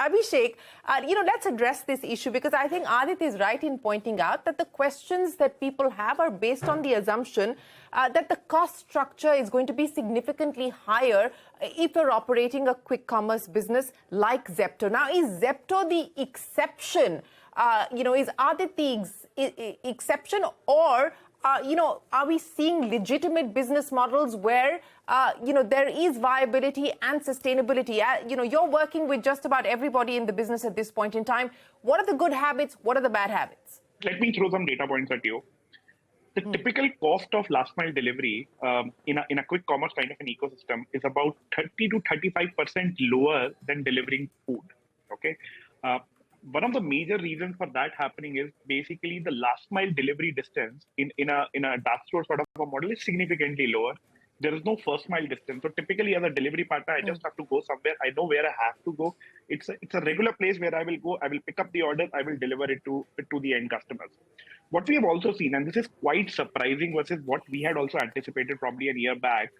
Abhishek, let's address this issue, because I think Adit is right in pointing out that the questions that people have are based on the assumption that the cost structure is going to be significantly higher if you're operating a quick commerce business like Zepto. Now, is Zepto the exception? Is Adit the exception, or are we seeing legitimate business models where, there is viability and sustainability? You're working with just about everybody in the business at this point in time. What are the good habits? What are the bad habits? Let me throw some data points at you. The typical cost of last mile delivery in a quick commerce kind of an ecosystem is about 30 to 35% lower than delivering food. Okay. One of the major reasons for that happening is basically the last mile delivery distance in a dark store sort of a model is significantly lower. There is no first mile distance. So typically as a delivery partner, I just have to go somewhere. I know where I have to go. It's a regular place where I will go. I will pick up the order. I will deliver it to the end customers. What we have also seen, and this is quite surprising versus what we had also anticipated probably a year back,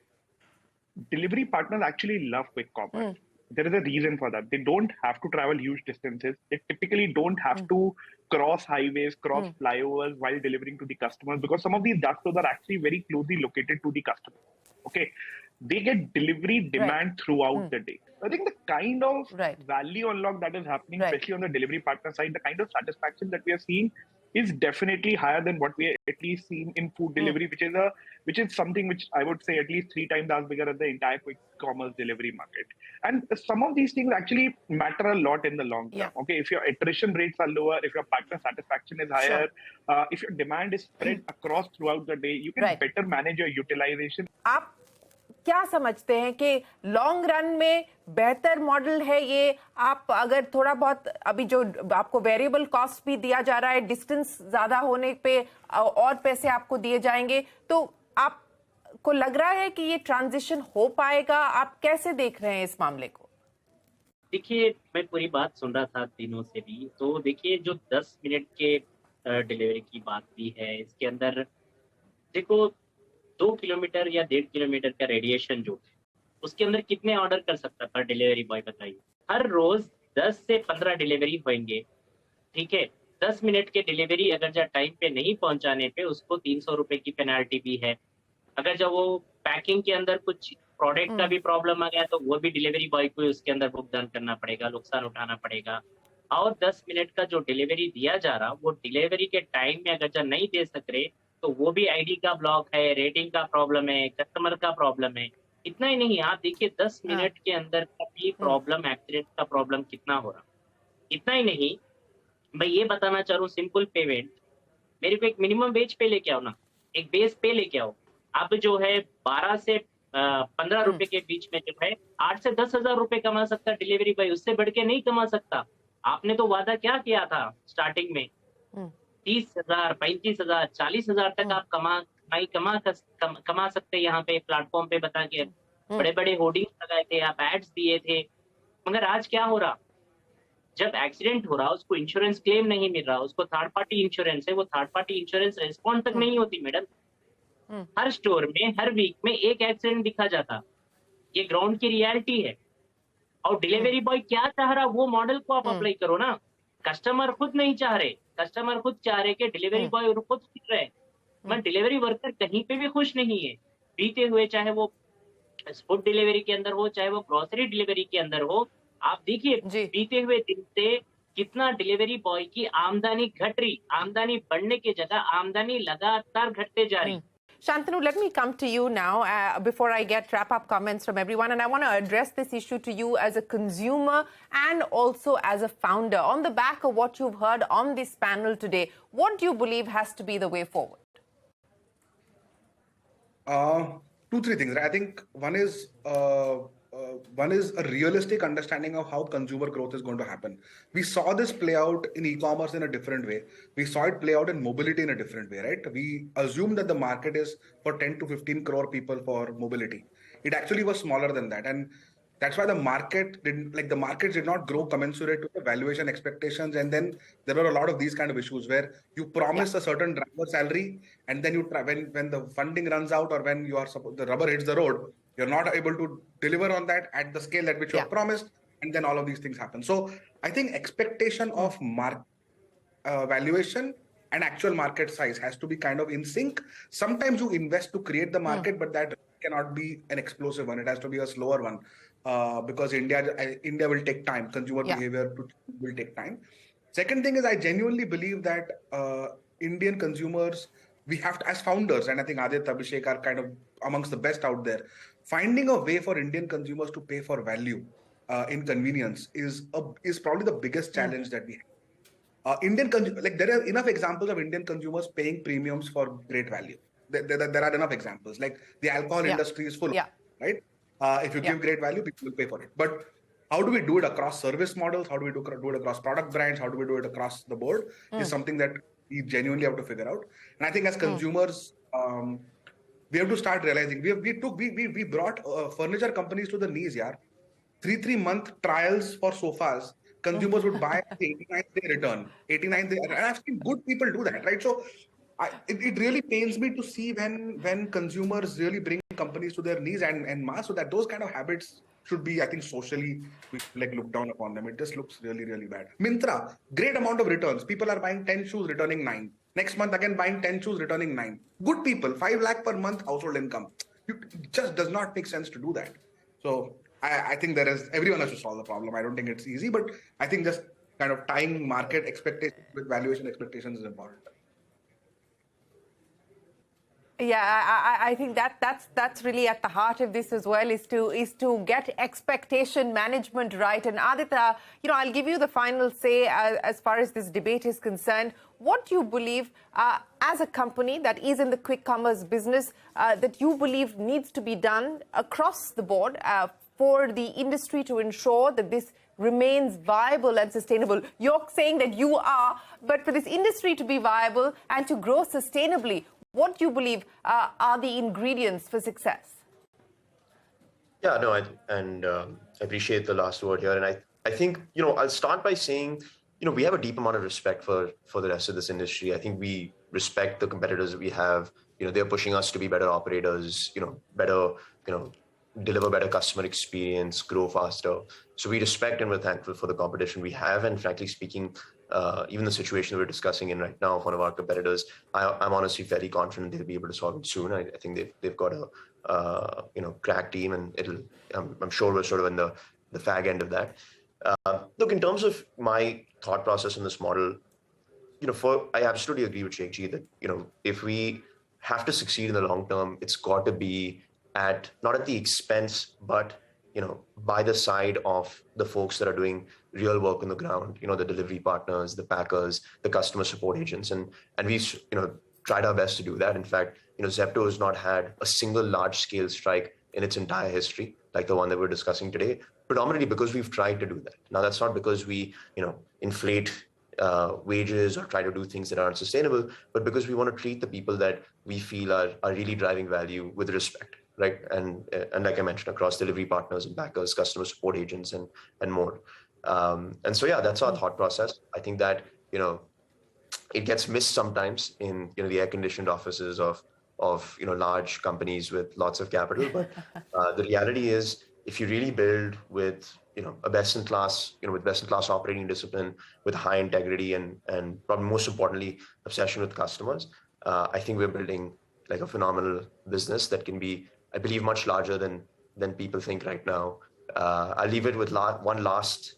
delivery partners actually love quick commerce. There is a reason for that. They don't have to travel huge distances. They typically don't have to cross highways, cross flyovers while delivering to the customers, because some of these dark stores are actually very closely located to the customer. Okay. They get delivery demand throughout the day. I think the kind of value unlock that is happening, especially on the delivery partner side, the kind of satisfaction that we are seeing is definitely higher than what we at least seen in food delivery, which is something which I would say at least 3 times as bigger as the entire quick commerce delivery market. And some of these things actually matter a lot in the long term. Okay, if your attrition rates are lower, if your partner satisfaction is higher, if your demand is spread across throughout the day, you can better manage your utilization. आप क्या समझते हैं कि long run में बेहतर model है ये? आप अगर थोड़ा बहुत अभी जो आपको वेरिएबल कॉस्ट भी दिया जा रहा है, डिस्टेंस ज्यादा होने पे और पैसे आपको दिए जाएंगे, तो आपको लग रहा है कि ये ट्रांजिशन हो पाएगा? आप कैसे देख रहे हैं इस मामले को? देखिए, मैं पूरी बात सुन रहा था दिनों से भी, तो देखिए जो 10 मिनट के डिलीवरी की बात भी है, इसके अंदर देखो 2 किलोमीटर या 1.5 किलोमीटर का रेडिएशन जो है, उसके अंदर कितने ऑर्डर कर सकता था डिलीवरी बॉय, बताइए? हर रोज 10 से 15 डिलीवरी होंगे, ठीक है? 10 मिनट के डिलीवरी अगर जब टाइम पे नहीं पहुंचाने पे उसको 300 रुपए की पेनाल्टी भी है। अगर जब वो पैकिंग के अंदर कुछ प्रोडक्ट का भी प्रॉब्लम आ गया तो वो भी डिलीवरी बॉय को उसके अंदर भुगतान करना पड़ेगा, नुकसान उठाना पड़ेगा। और 10 मिनट का जो डिलीवरी दिया जा रहा, वो डिलीवरी के टाइम में अगर जब नहीं दे सक रहे तो वो भी आईडी का ब्लॉक है, रेटिंग का प्रॉब्लम है, कस्टमर का प्रॉब्लम है। इतना ही नहीं, आप देखिए 10 मिनट के अंदर का भी प्रॉब्लम, एक्सीडेंट का प्रॉब्लम कितना हो रहा। इतना ही नहीं, मैं ये बताना चाह रहा हूँ, सिंपल पेमेंट, मेरे को एक मिनिमम वेज पे लेके आओ ना, एक बेस पे लेके आओ। अब जो है 12 से 15 रुपए के बीच में जो है 8 से 10 हजार रुपए कमा सकता डिलीवरी बॉय, उससे बढ़ के नहीं कमा सकता। आपने तो वादा क्या किया था स्टार्टिंग में? 30,000, 35,000, 40,000 तक आप कमा सकते यहाँ पे प्लेटफॉर्म पे बता के। बड़े बड़े होर्डिंग्स लगाए थे, आप एड्स दिए थे, मगर आज क्या हो रहा? जब एक्सीडेंट हो रहा, उसको इंश्योरेंस क्लेम नहीं मिल रहा, उसको थर्ड पार्टी इंश्योरेंस है, वो थर्ड पार्टी इंश्योरेंस रिस्पॉन्ड तक नहीं होती। मैडम, हर स्टोर में हर वीक में एक एक्सीडेंट दिखा जाता, ये ग्राउंड की रियलिटी है। और डिलीवरी बॉय क्या चाह रहा, वो मॉडल को आप अप्लाई करो ना। कस्टमर खुद नहीं चाह रहे, कस्टमर खुद चाह रहे कि डिलीवरी बॉय खुद खुश रहे, मगर डिलीवरी वर्कर कहीं पे भी खुश नहीं है बीते हुए, चाहे वो फूड डिलीवरी के अंदर हो, चाहे वो ग्रोसरी डिलीवरी के अंदर हो। आप देखिए बीते हुए दिन से कितना डिलीवरी बॉय की आमदनी घट रही, आमदनी बढ़ने की जगह आमदनी लगातार घटते जा रही। Shantanu, let me come to you now before I get wrap-up comments from everyone. And I want to address this issue to you as a consumer and also as a founder. On the back of what you've heard on this panel today, what do you believe has to be the way forward? 2, 3 things. I think one is a realistic understanding of how consumer growth is going to happen. We saw this play out in e-commerce in a different way. We saw it play out in mobility in a different way, right? We assume that the market is for 10 to 15 crore people for mobility. It actually was smaller than that. And that's why the markets did not grow commensurate to the valuation expectations. And then there were a lot of these kind of issues where you promise a certain driver salary, and then when the funding runs out, or when the rubber hits the road, you're not able to deliver on that at the scale at which you have promised. and then all of these things happen. So I think expectation of valuation and actual market size has to be kind of in sync. Sometimes you invest to create the market, but that cannot be an explosive one. It has to be a slower one because India will take time. Consumer behavior will take time. Second thing is, I genuinely believe that Indian consumers, we have to, as founders, and I think Aditya, Abhishek are kind of amongst the best out there, finding a way for Indian consumers to pay for value in convenience is probably the biggest challenge that we have. Like there are enough examples of Indian consumers paying premiums for great value. There are enough examples. Like the alcohol industry is full, right? If you give great value, people will pay for it. But how do we do it across service models? How do we do it across product brands? How do we do it across the board? Is something that we genuinely have to figure out. And I think as consumers, we have to start realizing we brought furniture companies to the knees, yeah. 3 month trials for sofas. Consumers would buy 89th day return, 89th day, and I've seen good people do that, right? So it really pains me to see when consumers really bring companies to their knees and mass, so that those kind of habits should be, I think, socially like looked down upon them. It just looks really, really bad. Myntra, great amount of returns. People are buying 10 shoes, returning 9. Next month again buying 10 shoes, returning 9. Good people, 5 lakh per month household income. It just does not make sense to do that. So I think everyone has to solve the problem. I don't think it's easy, but I think just kind of tying market expectations with valuation expectations is important. Yeah, I think that's really at the heart of this as well, is to get expectation management right. And Aditya, I'll give you the final say as far as this debate is concerned. What do you believe as a company that is in the quick commerce business that you believe needs to be done across the board for the industry to ensure that this remains viable and sustainable? You're saying that you are, but for this industry to be viable and to grow sustainably, what do you believe are the ingredients for success? Yeah, no, I appreciate the last word here. And I think, I'll start by saying, we have a deep amount of respect for the rest of this industry. I think we respect the competitors that we have. They're pushing us to be better operators, better, deliver better customer experience, grow faster. So we respect and we're thankful for the competition we have. And frankly speaking, even the situation we're discussing in right now of one of our competitors, I'm honestly very confident they'll be able to solve it soon. I think they've got a crack team, and I'm sure we're sort of in the fag end of that. Look, in terms of my thought process in this model, I absolutely agree with Sheikh Ji that if we have to succeed in the long term, it's got to be not at the expense, but by the side of the folks that are doing real work on the ground, the delivery partners, the packers, the customer support agents. And we've, tried our best to do that. In fact, Zepto has not had a single large scale strike in its entire history, like the one that we're discussing today, predominantly because we've tried to do that. Now, that's not because we, inflate wages or try to do things that aren't sustainable, but because we want to treat the people that we feel are really driving value with respect. Right. And like I mentioned, across delivery partners and backers, customer support agents and more. And so, yeah, that's our thought process. I think that, it gets missed sometimes in, the air conditioned offices of large companies with lots of capital. But the reality is, if you really build with, a best in class, with best in class operating discipline, with high integrity and probably most importantly, obsession with customers, I think we're building like a phenomenal business that can be, I believe, much larger than people think right now. I'll leave it with one last,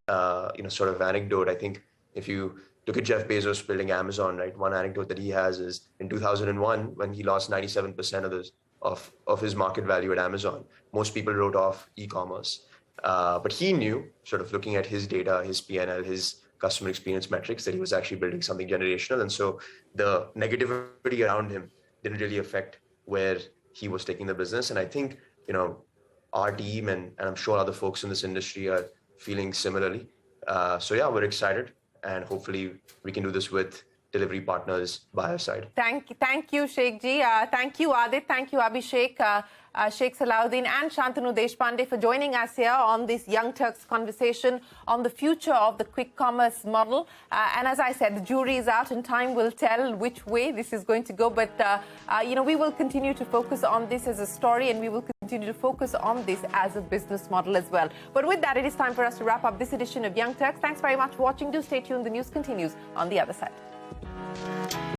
sort of anecdote. I think if you look at Jeff Bezos building Amazon, right, one anecdote that he has is in 2001 when he lost 97% of his market value at Amazon. Most people wrote off e-commerce, but he knew, sort of looking at his data, his P&L, his customer experience metrics, that he was actually building something generational, and so the negativity around him didn't really affect where he was taking the business. And I think, our team and I'm sure other folks in this industry are feeling similarly. So yeah, we're excited, and hopefully we can do this with, delivery partners by our side. Thank you, Sheikh Ji. Thank you, Adit. Thank you, Abhishek, Sheikh Salahuddin, and Shantanu Deshpande for joining us here on this Young Turks conversation on the future of the quick commerce model. And as I said, the jury is out, and time will tell which way this is going to go. But we will continue to focus on this as a story, and we will continue to focus on this as a business model as well. But with that, it is time for us to wrap up this edition of Young Turks. Thanks very much for watching. Do stay tuned. The news continues on the other side.